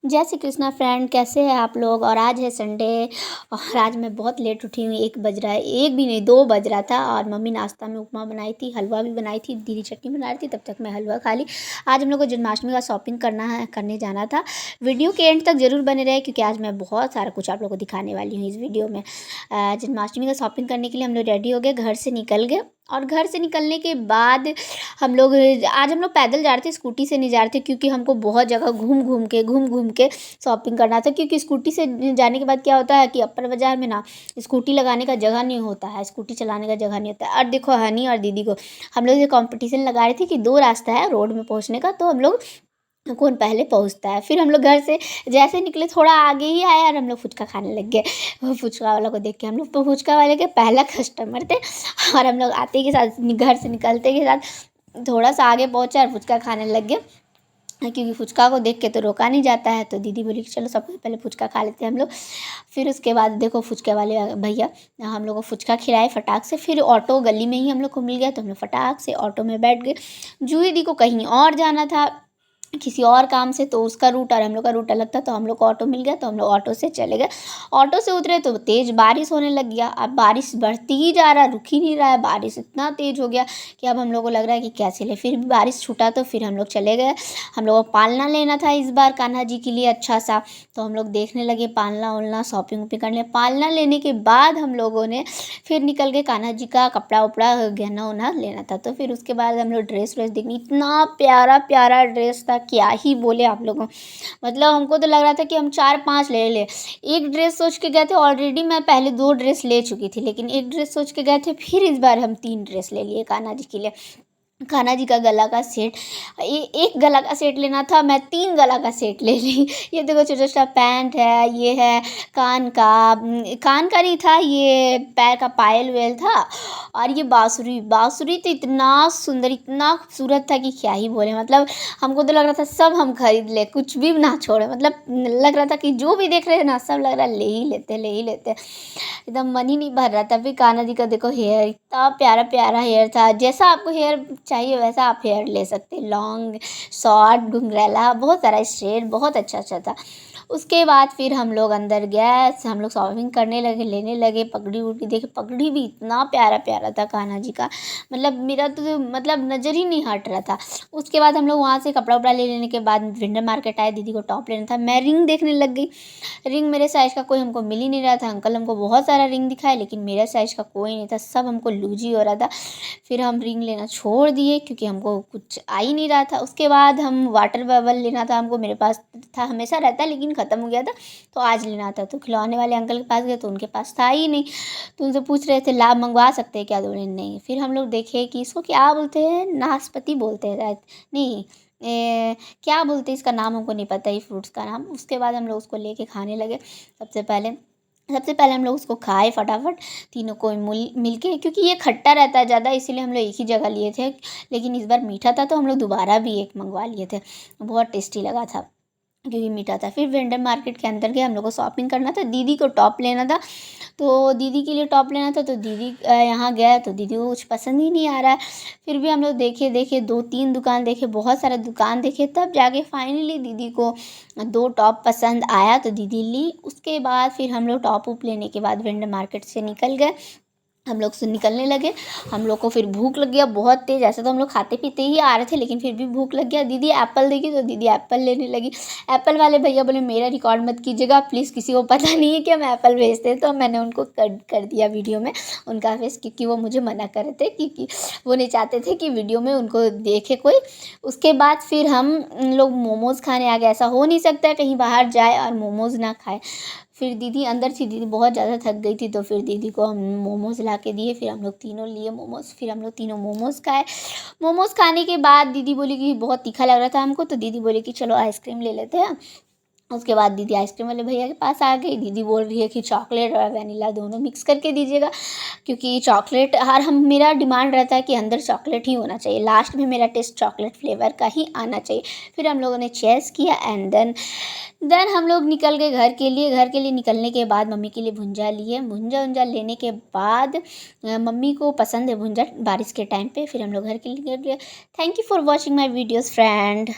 जय श्री कृष्णा फ्रेंड, कैसे हैं आप लोग। और आज है संडे और आज मैं बहुत लेट उठी हुई। 1 बज रहा है, 1 भी नहीं 2 बज रहा था। और मम्मी नाश्ता में उपमा बनाई थी, हलवा भी बनाई थी, दीदी चटनी बना रही थी, तब तक मैं हलवा खा ली। आज हम लोग को जन्माष्टमी का शॉपिंग करने जाना था। वीडियो के एंड तक ज़रूर बने रहे क्योंकि आज मैं बहुत सारा कुछ आप लोग को दिखाने वाली हूँ इस वीडियो में। जन्माष्टमी का शॉपिंग करने के लिए हम लोग रेडी हो गए, घर से निकल गए। और घर से निकलने के बाद हम लोग पैदल जा रहे थे, स्कूटी से नहीं जा रहे थे क्योंकि हमको बहुत जगह घूम घूम के शॉपिंग करना था। क्योंकि स्कूटी से जाने के बाद क्या होता है कि अपर बाज़ार में ना स्कूटी लगाने का जगह नहीं होता है, स्कूटी चलाने का जगह नहीं होता है। और देखो हनी और दीदी को हम लोग ये कंपटीशन लगा रहे थे कि 2 रास्ता है रोड में पहुंचने का, तो हम लोग कौन पहले पहुंचता है। फिर हम लोग घर से जैसे निकले, थोड़ा आगे ही आए और हम लोग फुचका खाने लग गए। वो फुचका वाला को देख के हम लोग तो फुचका वाले के पहला कस्टमर थे। और हम लोग आते के साथ, घर से निकलते के साथ थोड़ा सा आगे पहुँचे और फुचका खाने लग गए क्योंकि फुचका को देख के तो रोका नहीं जाता है। तो दीदी बोली कि चलो सबसे पहले फुचका खा लेते हैं हम लोग। फिर उसके बाद देखो फुचके वाले भैया हम लोग को फुचका खिलाए फटाक से। फिर ऑटो गली में ही हम लोग को मिल गया, तो हम लोग फटाक से ऑटो में बैठ गए। जूही दी को कहीं और जाना था किसी और काम से, तो उसका रूट और हम लोग का रूट अलग था, तो हम लोग को ऑटो मिल गया, तो हम लोग ऑटो से चले गए। ऑटो से उतरे तो तेज़ बारिश होने लग गया। अब बारिश बढ़ती ही जा रहा, रुक ही नहीं रहा है। बारिश इतना तेज़ हो गया कि अब हम लोग को लग रहा है कि क्या चले। फिर भी बारिश छूटा तो फिर हम लोग चले गए। हम लोग को पालना लेना था इस बार कान्हा जी के लिए अच्छा सा, तो हम लोग देखने लगे पालना उलना, शॉपिंग वॉपिंग करने। पालना लेने के बाद हम लोगों ने फिर निकल गए कान्हा जी का कपड़ा उपड़ा गहना उना लेना था। तो फिर उसके बाद हम लोग ड्रेस व्रेस देखने, इतना प्यारा प्यारा ड्रेस था, क्या ही बोले आप लोगों। मतलब हमको तो लग रहा था कि हम 4-5 ले ले। एक ड्रेस सोच के गए थे, ऑलरेडी मैं पहले 2 ड्रेस ले चुकी थी, लेकिन एक ड्रेस सोच के गए थे, फिर इस बार हम 3 ड्रेस ले लिए कान्हा जी के लिए। कान्हा जी का गला का सेट, एक गला का सेट लेना था, मैं 3 गला का सेट ले ली। ये देखो छोटा छोटा पैंट है, ये है कान का नहीं था, ये पैर का पायल वेल था। और ये बांसुरी बांसुरी तो इतना सुंदर इतना खूबसूरत था कि क्या ही बोले। मतलब हमको तो लग रहा था सब हम खरीद ले, कुछ भी ना छोड़े। मतलब लग रहा था कि जो भी देख रहे हैं ना, सब लग रहा है ले ही लेते। एकदम मन ही नहीं भर रहा था। फिर कान्हा जी का देखो हेयर, इतना प्यारा प्यारा हेयर था। जैसा आपको हेयर चाहिए वैसा आप हेयर ले सकते, लॉन्ग शॉर्ट घुंघराला, बहुत सारा स्ट्रेट, बहुत अच्छा अच्छा था। उसके बाद फिर हम लोग अंदर गए, हम लोग शॉपिंग करने लगे, लेने लगे। पगड़ी उगड़ी देखे, पगड़ी भी इतना प्यारा प्यारा था कान्हा जी का। मतलब मेरा तो मतलब नज़र ही नहीं हट रहा था। उसके बाद हम लोग वहाँ से कपड़ा उपड़ा ले लेने के बाद विंडर मार्केट आए, दीदी को टॉप लेना था। मैं रिंग देखने लग गई। रिंग मेरे साइज़ का कोई हमको मिल ही नहीं रहा था। अंकल हमको बहुत सारा रिंग दिखाए, लेकिन मेरा साइज़ का कोई नहीं था, सब हमको लूज ही हो रहा था। फिर हम रिंग लेना छोड़ दिए क्योंकि हमको कुछ आ ही नहीं रहा था। उसके बाद हम वाटर बबल लेना था, हमको मेरे पास था, हमेशा रहता है लेकिन ख़त्म हो गया था, तो आज लेना था। तो खिलौने वाले अंकल के पास गए तो उनके पास था ही नहीं, तो उनसे पूछ रहे थे ला मंगवा सकते हैं क्या, बोले नहीं। फिर हम लोग देखे कि इसको क्या बोलते हैं, नाशपाती बोलते हैं शायद, नहीं क्या बोलते हैं इसका नाम हमको नहीं पता, ये फ्रूट्स का नाम। उसके बाद हम लोग उसको लेके खाने लगे। सबसे पहले हम लोग उसको खाए फटाफट तीनों को मिल के, क्योंकि ये खट्टा रहता है ज़्यादा, इसीलिए हम लोग एक ही जगह लिए थे। लेकिन इस बार मीठा था तो हम लोग दोबारा भी एक मंगवा लिए थे, बहुत टेस्टी लगा था क्योंकि मीठा था। फिर वेंडर मार्केट के अंदर गए, हम लोग को शॉपिंग करना था, दीदी को टॉप लेना था, तो दीदी के लिए टॉप लेना था। तो दीदी यहाँ गया तो दीदी को कुछ पसंद ही नहीं आ रहा है। फिर भी हम लोग देखे 2-3 दुकान देखे, बहुत सारा दुकान देखे, तब जाके फाइनली दीदी को 2 टॉप पसंद आया तो दीदी ली। उसके बाद फिर हम लोग टॉप उप लेने के बाद वेंडर मार्केट से निकल गए। हम लोग से निकलने लगे, हम लोग को फिर भूख लग गया बहुत तेज़। ऐसे तो हम लोग खाते पीते ही आ रहे थे, लेकिन फिर भी भूख लग गया। दीदी एप्पल देखी तो दीदी एप्पल लेने लगी। एप्पल वाले भैया बोले मेरा रिकॉर्ड मत कीजिएगा प्लीज़, किसी को पता नहीं है कि हम एप्पल बेचते हैं। तो मैंने उनको कर दिया वीडियो में उनका फेस, क्योंकि वो मुझे मना कर रहे थे, क्योंकि वो नहीं चाहते थे कि वीडियो में उनको देखे कोई। उसके बाद फिर हम लोग मोमोज़ खाने आ गए। ऐसा हो नहीं सकता कहीं बाहर जाए और मोमोज़ ना खाए। फिर दीदी अंदर थी, दीदी बहुत ज़्यादा थक गई थी, तो फिर दीदी को हम मोमोज़ ला के दिए। फिर हम लोग तीनों लिए मोमोज़, फिर हम लोग तीनों मोमोज़ खाए। मोमोज़ खाने के बाद दीदी बोली कि बहुत तीखा लग रहा था हमको, तो दीदी बोली कि चलो आइसक्रीम ले लेते हैं। उसके बाद दीदी आइसक्रीम वाले भैया के पास आ गई। दीदी बोल रही है कि चॉकलेट और वनीला दोनों मिक्स करके दीजिएगा, क्योंकि चॉकलेट मेरा डिमांड रहता है कि अंदर चॉकलेट ही होना चाहिए, लास्ट में मेरा टेस्ट चॉकलेट फ्लेवर का ही आना चाहिए। फिर हम लोगों ने चेस किया एंड देन हम लोग निकल गए घर के लिए। घर के लिए निकलने के बाद मम्मी के लिए भुंजा लिए। भुंजा उंजा लेने के बाद मम्मी को पसंद है भुंजा बारिश के टाइम पे। फिर हम लोग घर के लिए गए। Thank you for watching my videos friend.